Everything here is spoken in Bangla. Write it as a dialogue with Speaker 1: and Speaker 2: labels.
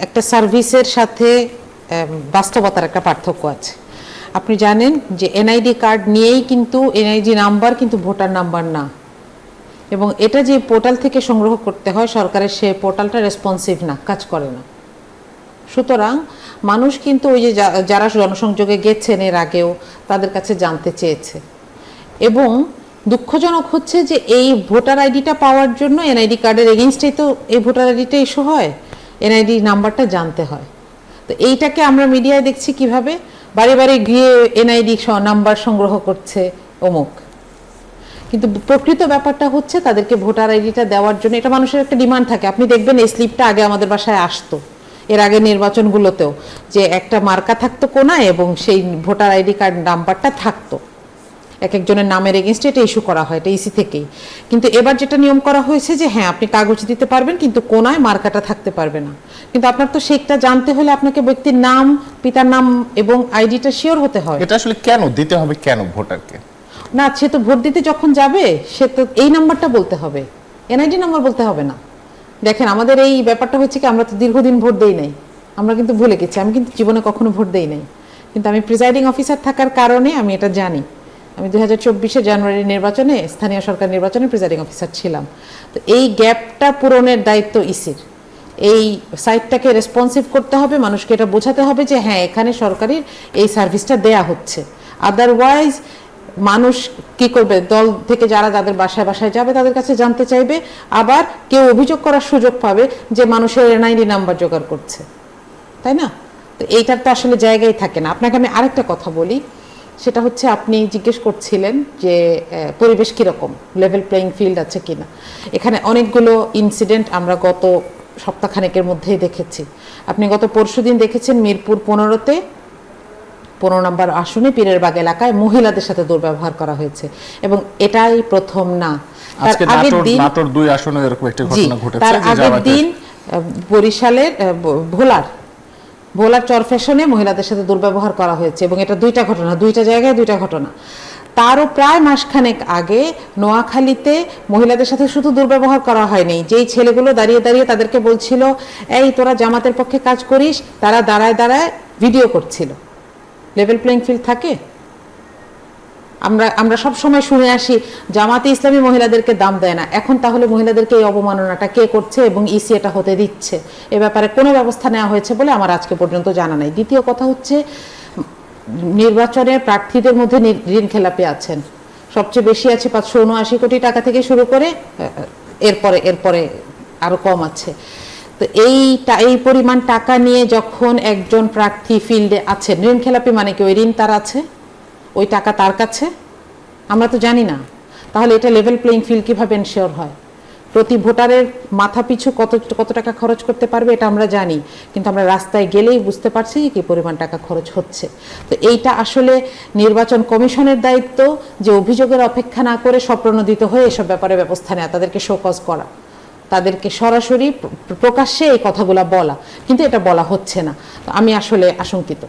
Speaker 1: একটা সার্ভিসের সাথে বাস্তবতার একটা পার্থক্য আছে। আপনি জানেন যে এনআইডি কার্ড নিয়েই কিন্তু এনআইডি নাম্বার কিন্তু ভোটার নাম্বার না, এবং এটা যে পোর্টাল থেকে সংগ্রহ করতে হয় সরকারের, সে পোর্টালটা রেসপন্সিভ না, কাজ করে না। সুতরাং মানুষ কিন্তু ওই যে যারা জনসংযোগে গেছেন এর আগেও তাদের কাছে জানতে চেয়েছে, এবং দুঃখজনক হচ্ছে যে এই ভোটার আইডিটা পাওয়ার জন্য এনআইডি কার্ডের এগেনস্টেই তো এই ভোটার আইডিটা ইস্যু হয়, এনআইডি নাম্বারটা জানতে হয়। তো এইটাকে আমরা মিডিয়ায় দেখছি কিভাবে বারে বারে গিয়ে এনআইডি নাম্বার সংগ্রহ করছে অমুক, কিন্তু প্রকৃত ব্যাপারটা হচ্ছে তাদেরকে ভোটার আইডিটা দেওয়ার জন্য এটা মানুষের একটা ডিমান্ড থাকে। আপনি দেখবেন এই স্লিপটা আগে আমাদের বাসায় আসতো, এর আগে নির্বাচনগুলোতেও, যে একটা মার্কা থাকতো কোনায় এবং সেই ভোটার আইডি কার্ড নাম্বারটা থাকতো, এক একজনের নামের এগেনস্টে এটা ইস্যু করা হয়, এটা ইসি থেকেই। কিন্তু এবার যেটা নিয়ম করা হয়েছে যে হ্যাঁ আপনি কাগজ দিতে পারবেন কিন্তু কোনায় মার্কাটা থাকতে পারবে না। কিন্তু আপনার তো সেইটা জানতে হলে আপনাকে ব্যক্তির নাম, পিতার নাম এবং আইডিটা শিওর হতে হয়।
Speaker 2: এটা আসলে কেন দিতে হবে, কেন ভোটারকে?
Speaker 1: না, সে তো ভোট দিতে যখন যাবে সে তো এই নাম্বারটা বলতে হবে, এনআইডি নাম্বার বলতে হবে না। দেখেন আমাদের এই ব্যাপারটা হচ্ছে কি, আমরা তো দীর্ঘদিন ভোট দেই নাই, আমরা কিন্তু ভুলে গেছি। আমি কিন্তু জীবনে কখনো ভোট দেই নাই, কিন্তু আমি প্রিজাইডিং অফিসার থাকার কারণে আমি এটা জানি। আমি 2024 জানুয়ারি নির্বাচনে, স্থানীয় সরকার নির্বাচনে প্রিজাইডিং অফিসার ছিলাম। তো এই গ্যাপটা পূরণের দায়িত্ব ইসির। এই সাইটটাকে রেসপন্সিভ করতে হবে, মানুষকে এটা বোঝাতে হবে যে হ্যাঁ এখানে সরকারের এই সার্ভিসটা দেয়া হচ্ছে। আদারওয়াইজ মানুষ কি করবে, দল থেকে যারা যাদের বাসায় বাসায় যাবে তাদের কাছে জানতে চাইবে, আবার কেউ অভিযোগ করার সুযোগ পাবে যে মানুষের এনআইডি নাম্বার জোগাড় করছে, তাই না? তো এইটার তো আসলে জায়গায় থাকে না। আপনাকে আমি আরেকটা কথা বলি, সেটা হচ্ছে আপনি জিজ্ঞেস করছিলেন যে পরিবেশ কীরকম, লেভেল প্লেইং ফিল্ড আছে কিনা। এখানে অনেকগুলো ইনসিডেন্ট আমরা গত সপ্তাহখানেকের মধ্যেই দেখেছি। আপনি গত পরশুদিন দেখেছেন মিরপুর 15-তে 15 নম্বর আসনে পীরের বাগ এলাকায় মহিলাদের সাথে দুর্ব্যবহার করা হয়েছে, এবং এটাই প্রথম না।
Speaker 2: আজকে নাটোর 2 আসনে এরকম একটা ঘটনা ঘটেছে।
Speaker 1: তার আগের দিন বরিশালের ভোলার চরফ্যাশনে মহিলাদের সাথে দুর্ব্যবহার করা হয়েছে, এবং এটা দুইটা ঘটনা, দুইটা জায়গায় দুইটা ঘটনা। তারও প্রায় মাসখানেক আগে নোয়াখালীতে মহিলাদের সাথে শুধু দুর্ব্যবহার করা হয়নি, যেই ছেলেগুলো দাঁড়িয়ে দাঁড়িয়ে তাদেরকে বলছিল এই তোরা জামাতের পক্ষে কাজ করিস, তারা দাঁড়ায় দাঁড়ায় ভিডিও করছিল। লেভেল প্লেইং ফিল্ড থাকে? আমরা সব সময় শুনে আসি জামাতে ইসলামী মহিলাদেরকে দাম দেয় না। এখন তাহলে মহিলাদেরকে এই অবমাননাটা কে করছে এবং ইসি এটা হতে দিচ্ছে? এ ব্যাপারে কোনো ব্যবস্থা নেওয়া হয়েছে বলে আমার আজকে পর্যন্ত জানা নাই। দ্বিতীয় কথা হচ্ছে, নির্বাচনে প্রার্থীদের মধ্যে ঋণ খেলাপি আছেন, সবচেয়ে বেশি আছে 579 কোটি টাকা থেকে শুরু করে এরপরে আরো কম আছে। তো এই পরিমাণ টাকা নিয়ে যখন একজন প্রার্থী ফিল্ডে আছেন, ঋণ খেলাপি মানে কি ওই ঋণ তার আছে, ওই টাকা তার কাছে? আমরা তো জানি না। তাহলে এটা লেভেল প্লেইং ফিল্ড কিভাবে এনশিওর হয়? প্রতি ভোটারের মাথা পিছু কত টাকা খরচ করতে পারবে এটা আমরা জানি, কিন্তু আমরা রাস্তায় গেলেই বুঝতে পারছি কি পরিমাণ টাকা খরচ হচ্ছে। তো এইটা আসলে নির্বাচন কমিশনের দায়িত্ব যে অভিযোগের অপেক্ষা না করে স্বপ্রণোদিত হয়ে এসব ব্যাপারে ব্যবস্থা নেওয়া, তাদেরকে শোকজ করা, তাদেরকে সরাসরি প্রকাশ্যে এই কথাগুলো বলা, কিন্তু এটা বলা হচ্ছে না। তো আমি আসলে আশঙ্কিত।